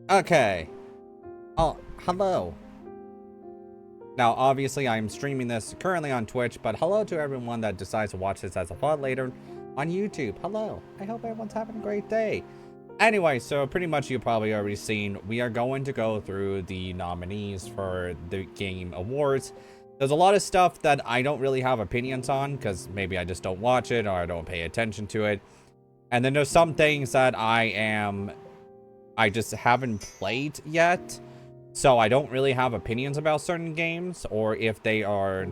Okay. Oh, hello. Now, obviously, I'm streaming this currently on Twitch, but hello to everyone that decides to watch this as a VOD later on YouTube. Hello. I hope everyone's having a great day. Anyway, so pretty much you've probably already seen, we are going to go through the nominees for the Game Awards. There's a lot of stuff that I don't really have opinions on, because maybe I just don't watch it or I don't pay attention to it. And then there's some things that I just haven't played yet. So I don't really have opinions about certain games, or if they are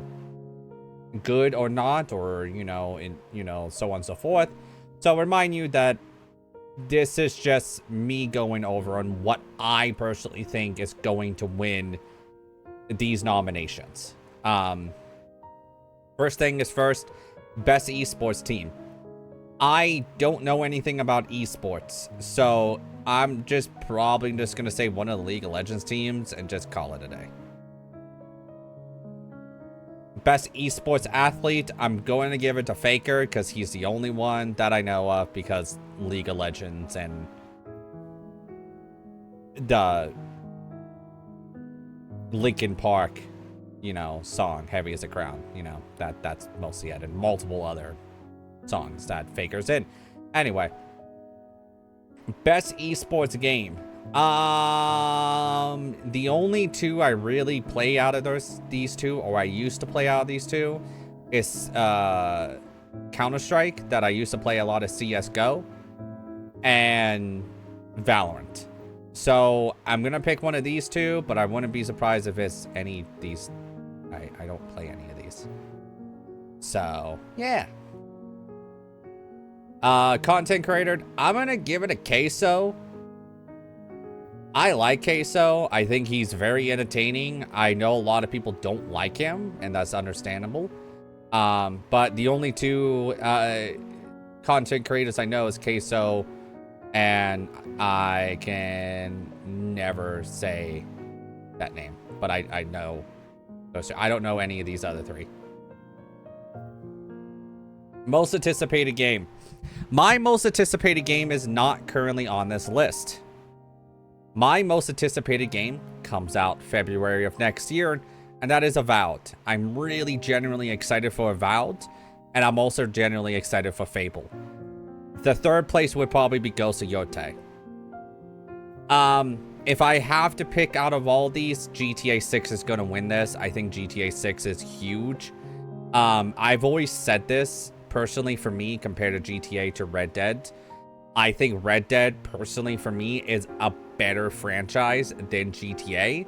good or not, or, so on and so forth. So I'll remind you that this is just me going over on what I personally think is going to win these nominations. First thing is first, best esports team. I don't know anything about esports, so I'm just probably just going to say one of the League of Legends teams and just call it a day. Best esports athlete, I'm going to give it to Faker because he's the only one that I know of, because League of Legends and the Linkin Park, song, Heavy as a Crown, that's mostly it, and multiple other songs that Faker's in. Anyway, best esports game. The only two I really play out of these two, or I used to play out of these two, is Counter-Strike, that I used to play a lot of CSGO, and Valorant. So I'm gonna pick one of these two, but I wouldn't be surprised if it's any of these. I don't play any of these. So yeah. Content creator, I'm gonna give it a Queso. I like Queso. I think he's very entertaining. I know a lot of people don't like him, and that's understandable. But the only two content creators I know is Queso, and I can never say that name, but I know those two. I don't know any of these other three. Most anticipated game. My most anticipated game is not currently on this list. My most anticipated game comes out February of next year, and that is Avowed. I'm really genuinely excited for Avowed, and I'm also genuinely excited for Fable. The third place would probably be Ghost of Yotei. If I have to pick out of all these, GTA 6 is going to win this. I think GTA 6 is huge. I've always said this, personally for me, compared to GTA to Red Dead. I think Red Dead, personally for me, is a better franchise than GTA.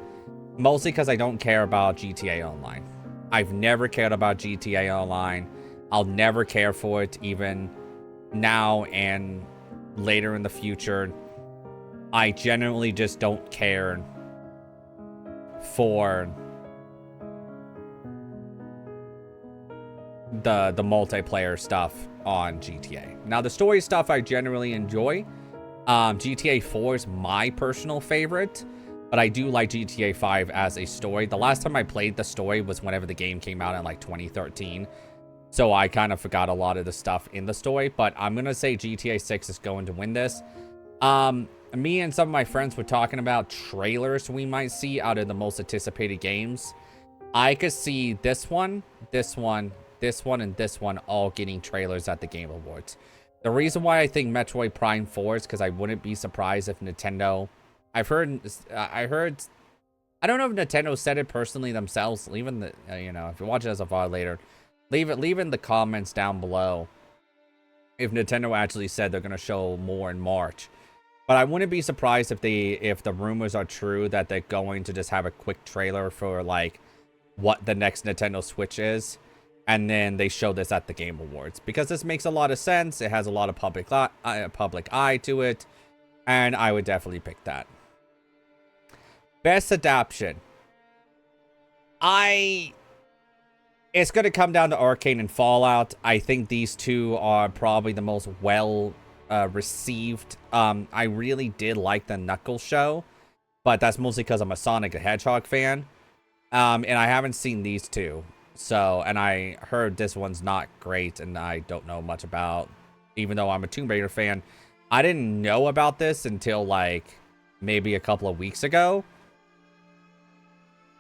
Mostly because I don't care about GTA Online. I've never cared about GTA Online. I'll never care for it, even now and later in the future. I genuinely just don't care for the multiplayer stuff on GTA. Now, the story stuff I generally enjoy. GTA 4 is my personal favorite, but I do like GTA 5 as a story. The last time I played the story was whenever the game came out in like 2013. So I kind of forgot a lot of the stuff in the story, but I'm going to say GTA 6 is going to win this. Me and some of my friends were talking about trailers we might see out of the most anticipated games. I could see this one, this one, this one, and this one all getting trailers at the Game Awards. The reason why I think Metroid Prime 4 is because I wouldn't be surprised if Nintendo... I heard... I don't know if Nintendo said it personally themselves. Leave in the... if you watch it as a VOD later, leave in the comments down below if Nintendo actually said they're going to show more in March. But I wouldn't be surprised if the rumors are true that they're going to just have a quick trailer for, like, what the next Nintendo Switch is. And then they show this at the Game Awards. Because this makes a lot of sense. It has a lot of public eye to it. And I would definitely pick that. Best adaptation. It's going to come down to Arcane and Fallout. I think these two are probably the most well received. I really did like the Knuckles show. But that's mostly because I'm a Sonic the Hedgehog fan. And I haven't seen these two. So, and I heard this one's not great, and I don't know much about, even though I'm a Tomb Raider fan. I didn't know about this until, like, maybe a couple of weeks ago.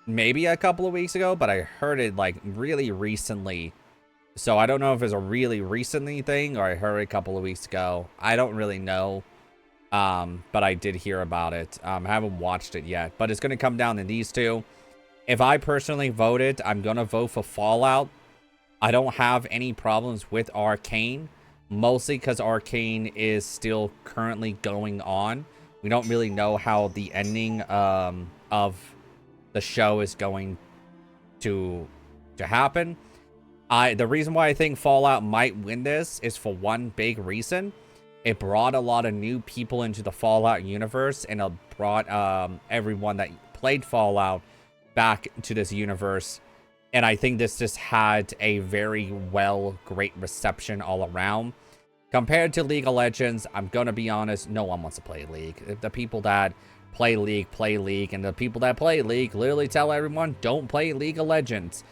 But I heard it like really recently. So I don't know if it's a really recently thing or I heard it a couple of weeks ago. I don't really know. But I did hear about it. I haven't watched it yet, but it's going to come down to these two. If I personally voted, I'm going to vote for Fallout. I don't have any problems with Arcane, mostly because Arcane is still currently going on. We don't really know how the ending of the show is going to happen. The reason why I think Fallout might win this is for one big reason. It brought a lot of new people into the Fallout universe, and it brought everyone that played Fallout back to this universe. And I think this just had a very great reception all around. Compared to League of Legends, I'm going to be honest, no one wants to play League. If the people that play League, and the people that play League literally tell everyone, don't play League of Legends.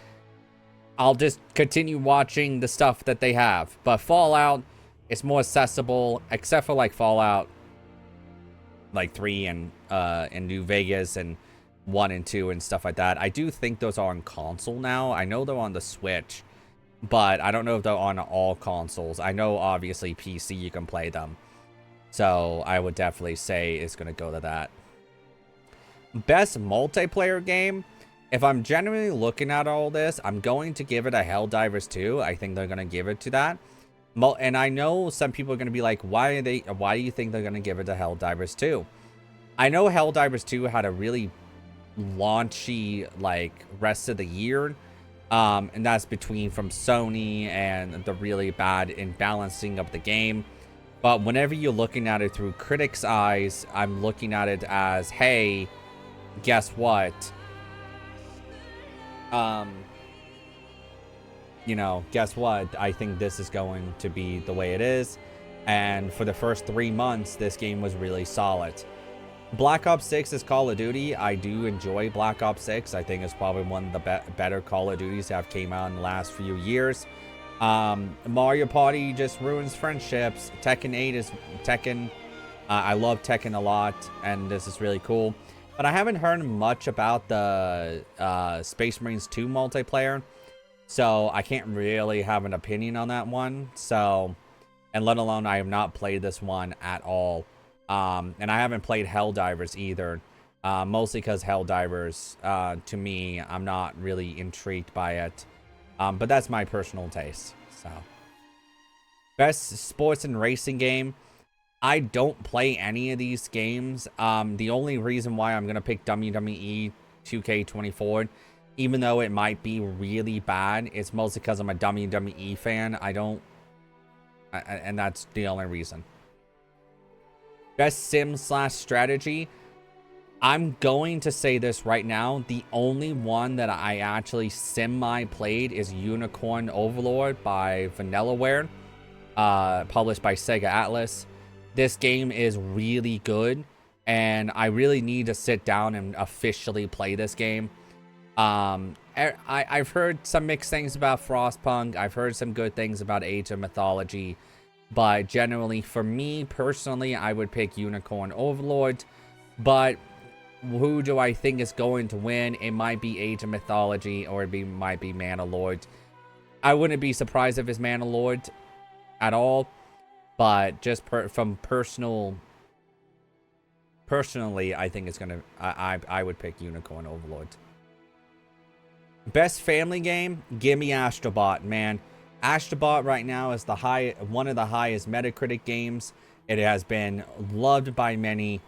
I'll just continue watching the stuff that they have. But Fallout, it's more accessible, except for like Fallout like 3 and New Vegas and 1 and 2 and stuff like that. I do think those are on console now. I know they're on the Switch, but I don't know if they're on all consoles. I know obviously PC you can play them. So I would definitely say it's going to go to that. Best multiplayer game. If I'm genuinely looking at all this, I'm going to give it a Helldivers 2. I think they're going to give it to that. And I know some people are going to be like, why do you think they're going to give it to Helldivers 2? I know Helldivers 2 had a really launchy like rest of the year. And that's from Sony and the really bad imbalancing of the game. But whenever you're looking at it through critics' eyes, I'm looking at it as, hey, guess what? Guess what? I think this is going to be the way it is. And for the first 3 months, this game was really solid. Black Ops 6 is Call of Duty. I do enjoy Black Ops 6. I think it's probably one of the better Call of Duties that have came out in the last few years. Mario Party just ruins friendships. Tekken 8 is Tekken. I love Tekken a lot, and this is really cool. But I haven't heard much about the Space Marines 2 multiplayer, so I can't really have an opinion on that one. So, and let alone I have not played this one at all. And I haven't played Helldivers either, mostly because Helldivers, to me, I'm not really intrigued by it. But that's my personal taste. So, best sports and racing game. I don't play any of these games. The only reason why I'm going to pick WWE 2K24, even though it might be really bad, it's mostly because I'm a WWE fan. And that's the only reason. Best sim/strategy. I'm going to say this right now. The only one that I actually played is Unicorn Overlord by Vanillaware, published by Sega Atlas. This game is really good, and I really need to sit down and officially play this game. I've heard some mixed things about Frostpunk. I've heard some good things about Age of Mythology. But generally, for me, personally, I would pick Unicorn Overlord. But who do I think is going to win? It might be Age of Mythology, or it might be Manalord. I wouldn't be surprised if it's Manalord at all. But just from personally, I think it's gonna. I would pick Unicorn Overlord. Best family game, give me Astrobot, man. Astrobot right now is one of the highest Metacritic games. It has been loved by many,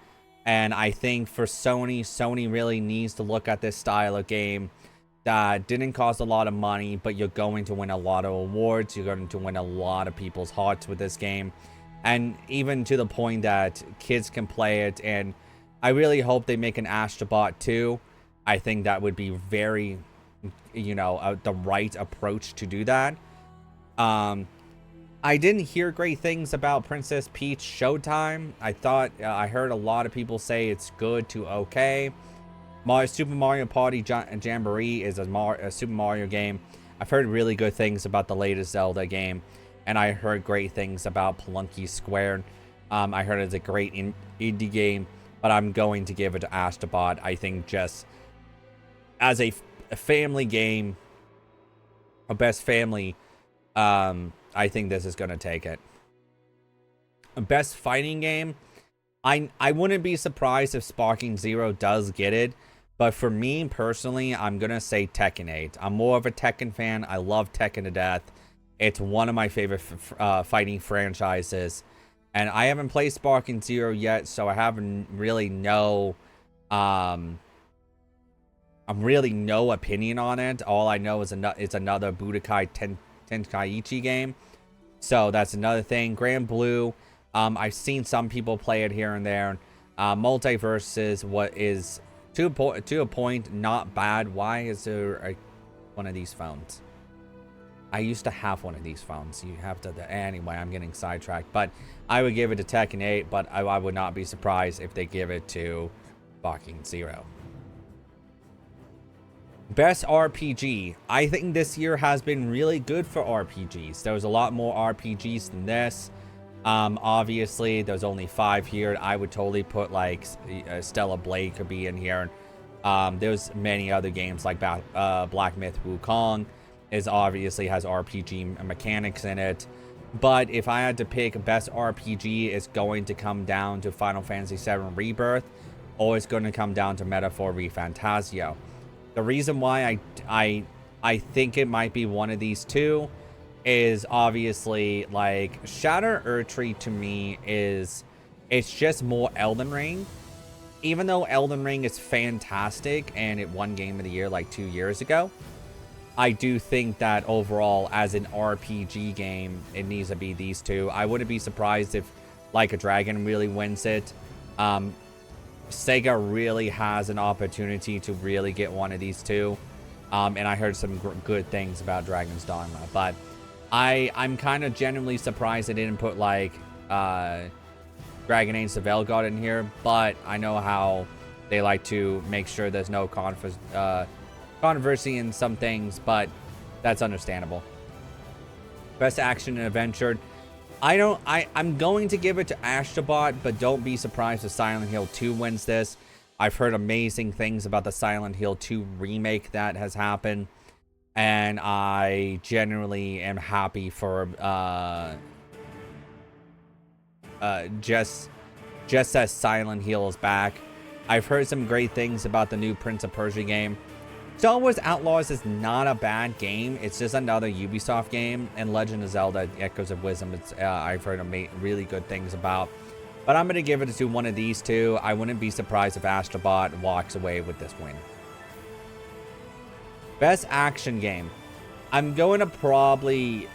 and I think for Sony really needs to look at this style of game that didn't cost a lot of money, but you're going to win a lot of awards. You're going to win a lot of people's hearts with this game. And even to the point that kids can play it. And I really hope they make an Astrobot 2. I think that would be very, the right approach to do that. I didn't hear great things about Princess Peach Showtime. I heard a lot of people say it's good to okay. Super Mario Party Jamboree is a Super Mario game. I've heard really good things about the latest Zelda game, and I heard great things about Spelunky Square. I heard it's a great indie game. but I'm going to give it to Astrobot. I think just as a family game, a best family, I think this is going to take it. Best fighting game, I wouldn't be surprised if Sparking Zero does get it, but for me personally, I'm going to say Tekken 8. I'm more of a Tekken fan. I love Tekken to death. It's one of my favorite fighting franchises, and I haven't played Sparking Zero yet, so I haven't really I'm really no opinion on it. All I know is it's another Budokai Tenkaichi game. So that's another thing. Grand Blue, I've seen some people play it here and there. Multiverses, what is to a point not bad. Why is there one of these phones? I used to have one of these phones. You have to anyway. I'm getting sidetracked, but I would give it to Tekken 8. But I would not be surprised if they give it to Sparking Zero. Best RPG. I think this year has been really good for RPGs. There was a lot more RPGs than this. Obviously, there's only 5 here. I would totally put like Stella Blade could be in here. There's many other games like Black Myth Wukong obviously has RPG mechanics in it. But if I had to pick best RPG, it's going to come down to Final Fantasy VII Rebirth, or it's going to come down to Metaphor ReFantazio. The reason why I think it might be one of these two is obviously like Shatter Erdtree to me it's just more Elden Ring. Even though Elden Ring is fantastic and it won Game of the Year like 2 years ago, I do think that overall as an RPG game, it needs to be these two. I wouldn't be surprised if Like a Dragon really wins it. Sega really has an opportunity to really get one of these two. And I heard some good things about Dragon's Dogma. But I'm kind of genuinely surprised they didn't put, like, Dragon Age the Veilguard in here. But I know how they like to make sure there's no controversy in some things. But that's understandable. Best Action and Adventure. I'm going to give it to Astrobot, but don't be surprised if Silent Hill 2 wins this. I've heard amazing things about the Silent Hill 2 remake that has happened, and I generally am happy for just as Silent Hill is back. I've heard some great things about the new Prince of Persia game. Star Wars Outlaws is not a bad game. It's just another Ubisoft game. And Legend of Zelda Echoes of Wisdom, I've heard really good things about. But I'm going to give it to one of these two. I wouldn't be surprised if Astrobot walks away with this win. Best Action Game. I'm going to probably...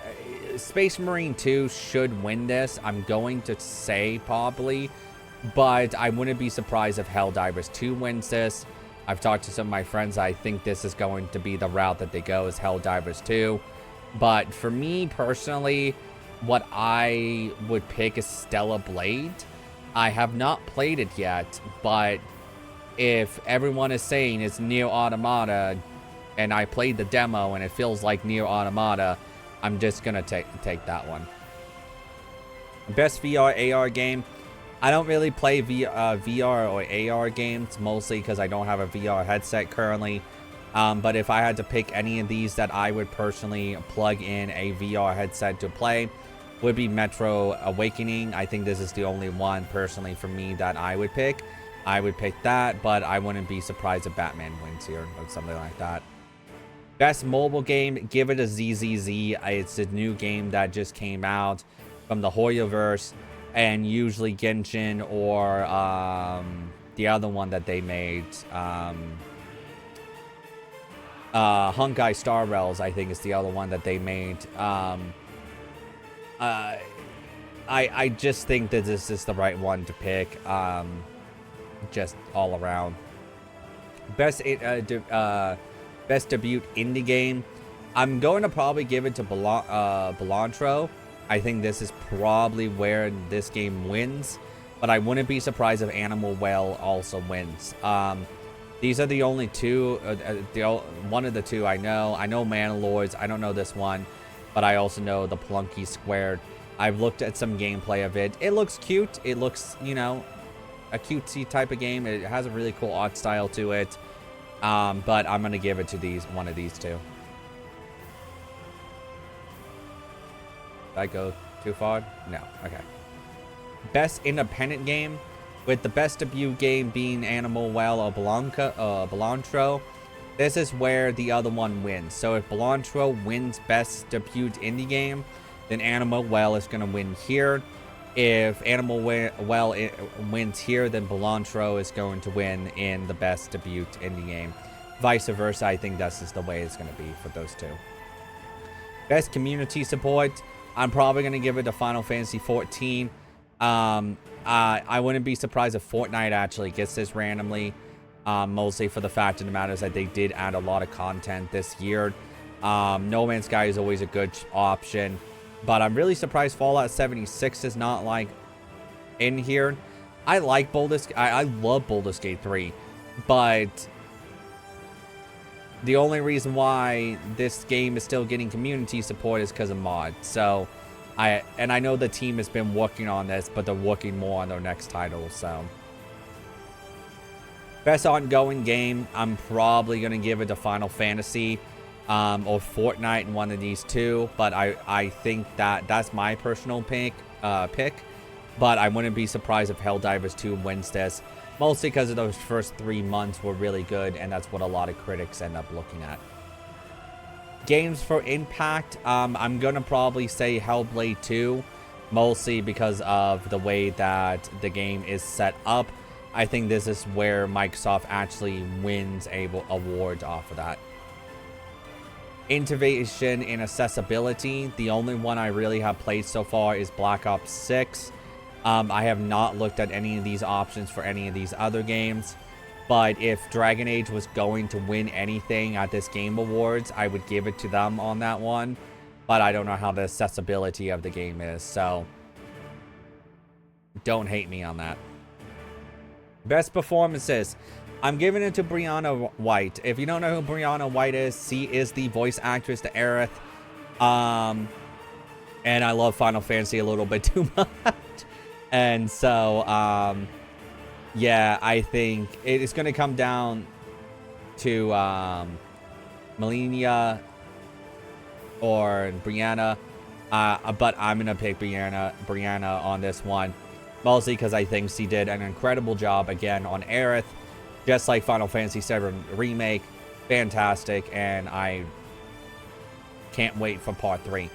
Space Marine 2 should win this. I'm going to say probably. But I wouldn't be surprised if Helldivers 2 wins this. I've talked to some of my friends. I think this is going to be the route that they go is Helldivers 2. But for me personally, what I would pick is Stella Blade. I have not played it yet, but if everyone is saying it's Nier Automata, and I played the demo and it feels like Nier Automata, I'm just going to take that one. Best VR AR game. I don't really play VR or AR games, mostly because I don't have a VR headset currently. But if I had to pick any of these that I would personally plug in a VR headset to play, would be Metro Awakening. I think this is the only one personally for me that I would pick. I would pick that, but I wouldn't be surprised if Batman wins here or something like that. Best mobile game, give it a ZZZ. It's a new game that just came out from the Hoyoverse. And usually Genshin or the other one that they made, Honkai Star Rails, I think is the other one that they made. I just think that this is the right one to pick, just all around. Best debut indie game. I'm going to probably give it to Belantro. I think this is probably where this game wins, but I wouldn't be surprised if Animal Well also wins. These are the only two, one of the two I know. I know Manalords, I don't know this one, but I also know the Plunky Squared. I've looked at some gameplay of it. It looks cute. It looks, you know, a cutesy type of game. It has a really cool art style to it. But I'm gonna give it to one of these two. Did I go too far? No. Okay. Best independent game, with the best debut game being Animal Well or Belantro. This is where the other one wins. So if Belantro wins best debut indie game, then Animal Well is gonna win here. If Animal Well wins here, then Belantro is going to win in the best debut indie game. Vice versa, I think this is the way it's going to be for those two. Best community support, I'm probably going to give it to Final Fantasy XIV. I wouldn't be surprised if Fortnite actually gets this randomly. Mostly for the fact of the matter is that they did add a lot of content this year. No Man's Sky is always a good option. But I'm really surprised Fallout 76 is not, like, in here. I like I love Baldur's Gate 3. But the only reason why this game is still getting community support is because of mods. So, I know the team has been working on this, but they're working more on their next title, so. Best ongoing game, I'm probably going to give it to Final Fantasy. Or Fortnite in one of these two, but I think that's my personal pick. But I wouldn't be surprised if Helldivers 2 wins this, mostly because of those first 3 months were really good, and that's what a lot of critics end up looking at. Games for impact, I'm gonna probably say Hellblade 2, mostly because of the way that the game is set up. I think this is where Microsoft actually wins awards off of that. Innovation in accessibility, the only one I really have played so far is Black Ops 6. I have not looked at any of these options for any of these other games, but if Dragon Age was going to win anything at this Game Awards, I would give it to them on that one, but I don't know how the accessibility of the game is, so don't hate me on that. Best performances, I'm giving it to Brianna White. If you don't know who Brianna White is, she is the voice actress to Aerith. And I love Final Fantasy a little bit too much. And so, yeah, I think it is going to come down to Melina or Brianna. But I'm going to pick Brianna on this one. Mostly because I think she did an incredible job again on Aerith. Just like Final Fantasy VII Remake, fantastic, and I can't wait for Part 3.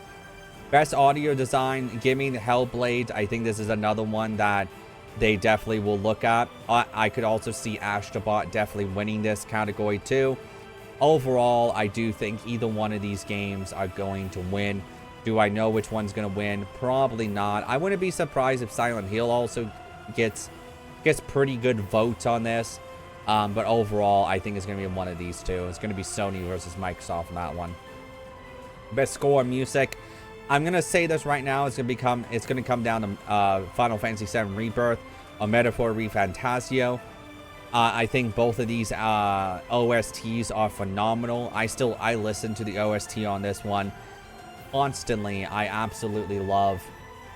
Best audio design, give me Hellblade. I think this is another one that they definitely will look at. I could also see Astrobot definitely winning this category too. Overall, I do think either one of these games are going to win. Do I know which one's going to win? Probably not. I wouldn't be surprised if Silent Hill also gets pretty good votes on this. But overall, I think it's going to be one of these two. It's going to be Sony versus Microsoft on that one. Best score music. I'm going to say this right now. It's going to come down to Final Fantasy VII Rebirth or Metaphor ReFantazio. I think both of these OSTs are phenomenal. I listen to the OST on this one constantly. I absolutely love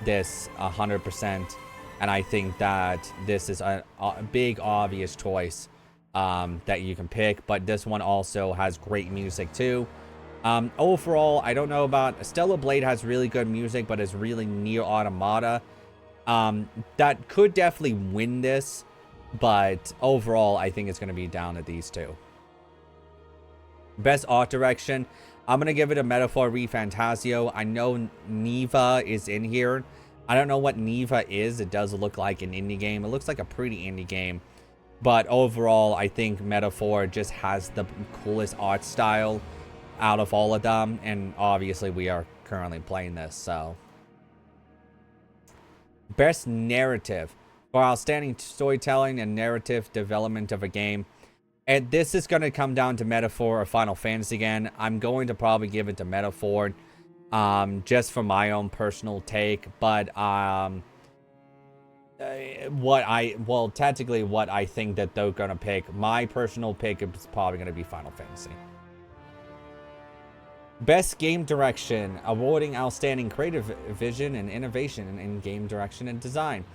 this 100%. And I think that this is a big, obvious choice that you can pick. But this one also has great music, too. Overall, I don't know about... Stellar Blade has really good music, but it's really Nier Automata. That could definitely win this. But overall, I think it's going to be down to these two. Best art direction. I'm going to give it a Metaphor ReFantazio. I know Neva is in here. I don't know what Neva is. It does look like an indie game. It looks like a pretty indie game. But overall, I think Metaphor just has the coolest art style out of all of them. And obviously, we are currently playing this, so. Best narrative. For outstanding storytelling and narrative development of a game. And this is going to come down to Metaphor or Final Fantasy again. I'm going to probably give it to Metaphor. Just for my own personal take, but technically what I think that they're gonna pick, my personal pick is probably gonna be Final Fantasy. Best game direction, awarding outstanding creative vision and innovation in game direction and design.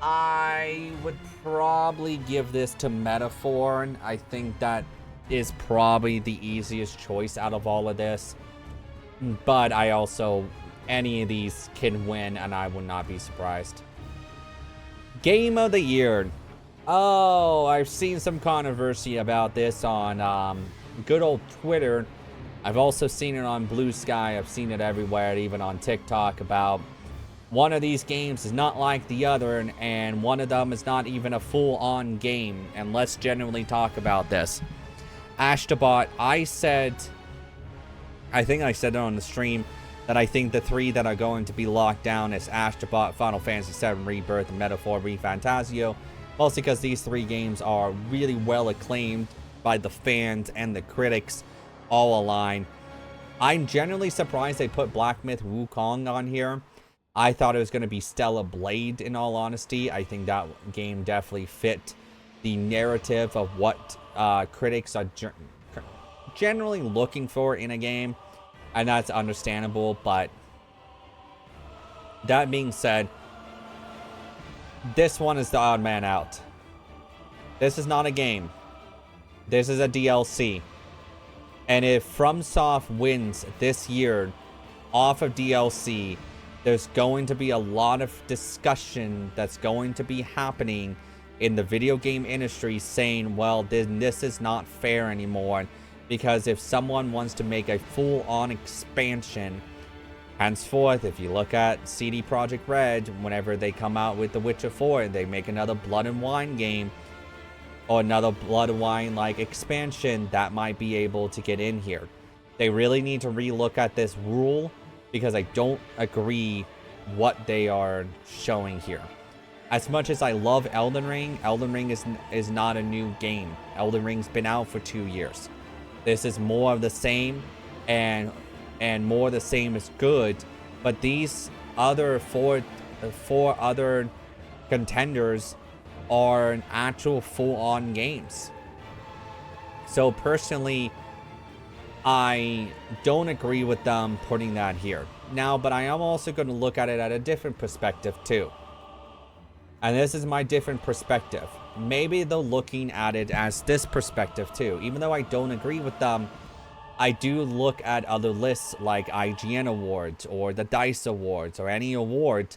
I would probably give this to Metaphor. I think that is probably the easiest choice out of all of this. But I also, any of these can win, and I would not be surprised. Game of the Year. Oh, I've seen some controversy about this on good old Twitter. I've also seen it on Blue Sky. I've seen it everywhere, even on TikTok, about one of these games is not like the other, and one of them is not even a full-on game. And let's genuinely talk about this. Ashtabot, I think I said it on the stream, that I think the three that are going to be locked down is Ashtabot, Final Fantasy VII Rebirth, and Metaphor ReFantazio. Mostly because these three games are really well acclaimed by the fans and the critics all aligned. I'm generally surprised they put Black Myth Wukong on here. I thought it was going to be Stella Blade, in all honesty. I think that game definitely fit the narrative of what critics are generally looking for in a game. And that's understandable, but that being said, this one is the odd man out. This is not a game. This is a DLC. And if FromSoft wins this year off of DLC, there's going to be a lot of discussion that's going to be happening in the video game industry saying, well, this is not fair anymore. Because if someone wants to make a full-on expansion, henceforth, if you look at CD Projekt Red, whenever they come out with The Witcher 4, they make another Blood and Wine game, or another Blood and Wine-like expansion, that might be able to get in here. They really need to re-look at this rule, because I don't agree what they are showing here. As much as I love Elden Ring is not a new game. Elden Ring's been out for 2 years. This is more of the same, and more of the same is good. But these other four other contenders are actual full-on games. So personally, I don't agree with them putting that here. Now, but I am also going to look at it at a different perspective too. And this is my different perspective. Maybe they're looking at it as this perspective too. Even though I don't agree with them, I do look at other lists like IGN Awards or the DICE Awards or any award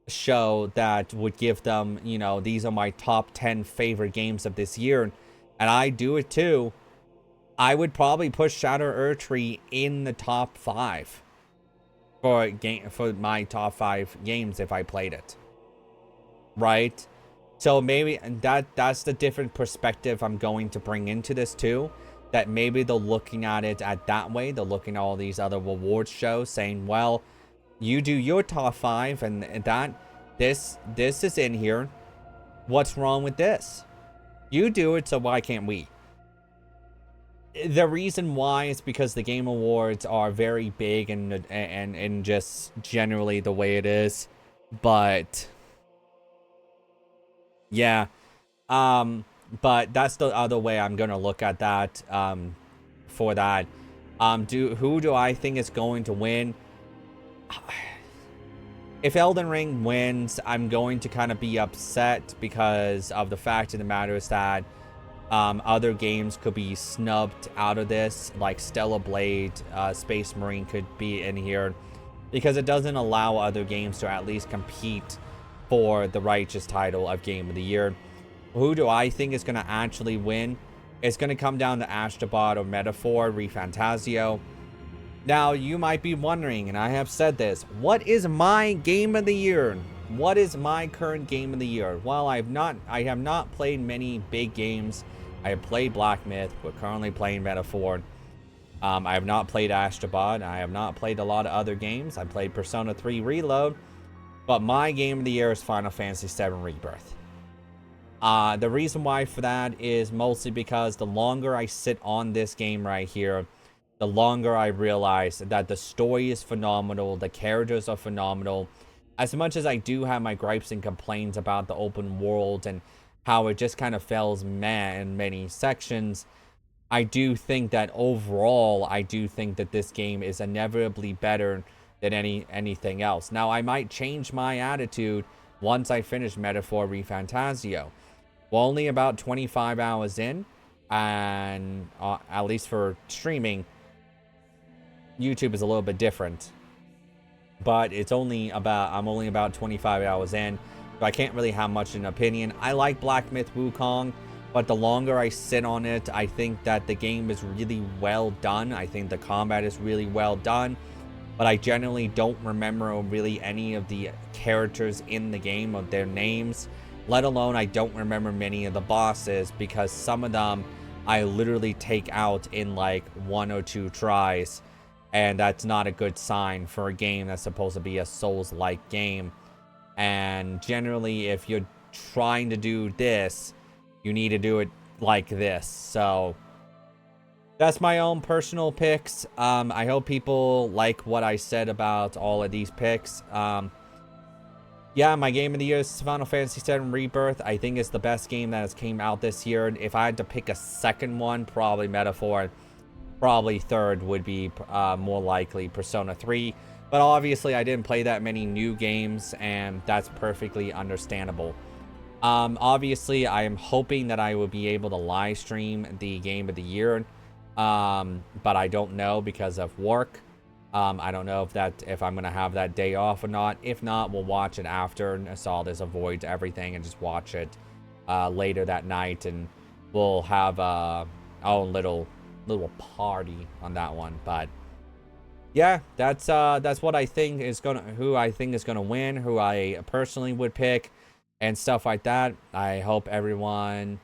show that would give them, you know, these are my top 10 favorite games of this year. And I do it too. I would probably put Shadow Erdtree in the top 5 for my top 5 games if I played it. Right? So maybe that's the different perspective I'm going to bring into this too. That maybe they're looking at it at that way. They're looking at all these other awards shows saying, well, you do your top 5 and this is in here. What's wrong with this? You do it, so why can't we? The reason why is because the Game Awards are very big and just generally the way it is. But yeah, but that's the other way I'm gonna look at that. For that, who do I think is going to win? If Elden Ring wins, I'm going to kind of be upset because of the fact of the matter is that other games could be snubbed out of this, like Stella Blade, Space Marine could be in here, because it doesn't allow other games to at least compete for the righteous title of Game of the Year. Who do I think is going to actually win? It's going to come down to Ashtabot or Metaphor ReFantazio. Now, you might be wondering, and I have said this, what is my Game of the Year? What is my current Game of the Year? Well, I have not played many big games. I have played Black Myth. We're currently playing Metaphor. I have not played Ashtabot. I have not played a lot of other games. I played Persona 3 Reload. But my Game of the Year is Final Fantasy VII Rebirth. The reason why for that is mostly because the longer I sit on this game right here, the longer I realize that the story is phenomenal, the characters are phenomenal. As much as I do have my gripes and complaints about the open world and how it just kind of fails meh in many sections, I do think that overall, I do think that this game is inevitably better than anything else. Now, I might change my attitude once I finish Metaphor ReFantazio. We're only about 25 hours in, and at least for streaming, YouTube is a little bit different. But it's only about, I'm only about 25 hours in, so I can't really have much of an opinion. I like Black Myth Wukong, but the longer I sit on it, I think that the game is really well done. I think the combat is really well done, but I generally don't remember really any of the characters in the game or their names, let alone I don't remember many of the bosses, because some of them I literally take out in like 1 or 2 tries, and that's not a good sign for a game that's supposed to be a Souls-like game. And generally, if you're trying to do this, you need to do it like this. So that's my own personal picks. I hope people like what I said about all of these picks. Yeah, my game of the year is Final Fantasy VII Rebirth. I think it's the best game that has came out this year. If I had to pick a second one, probably Metaphor. Probably third would be more likely Persona 3. But obviously, I didn't play that many new games, and that's perfectly understandable. Obviously, I am hoping that I will be able to live stream the game of the year, but I don't know because of work. I don't know if I'm gonna have that day off or not. If not, we'll watch it after, so I'll just avoid everything and just watch it later that night, and we'll have our own little party on that one. But yeah, that's what I think is who I think is gonna win, who I personally would pick, and stuff like that. I hope everyone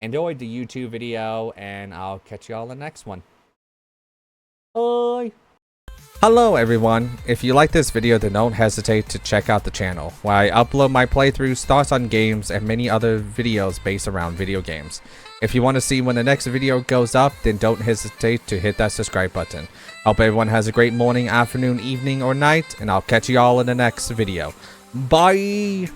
enjoyed the YouTube video, and I'll catch you all in the next one. Bye! Hello everyone, if you like this video then don't hesitate to check out the channel, where I upload my playthroughs, thoughts on games, and many other videos based around video games. If you want to see when the next video goes up, then don't hesitate to hit that subscribe button. Hope everyone has a great morning, afternoon, evening, or night, and I'll catch you all in the next video. Bye!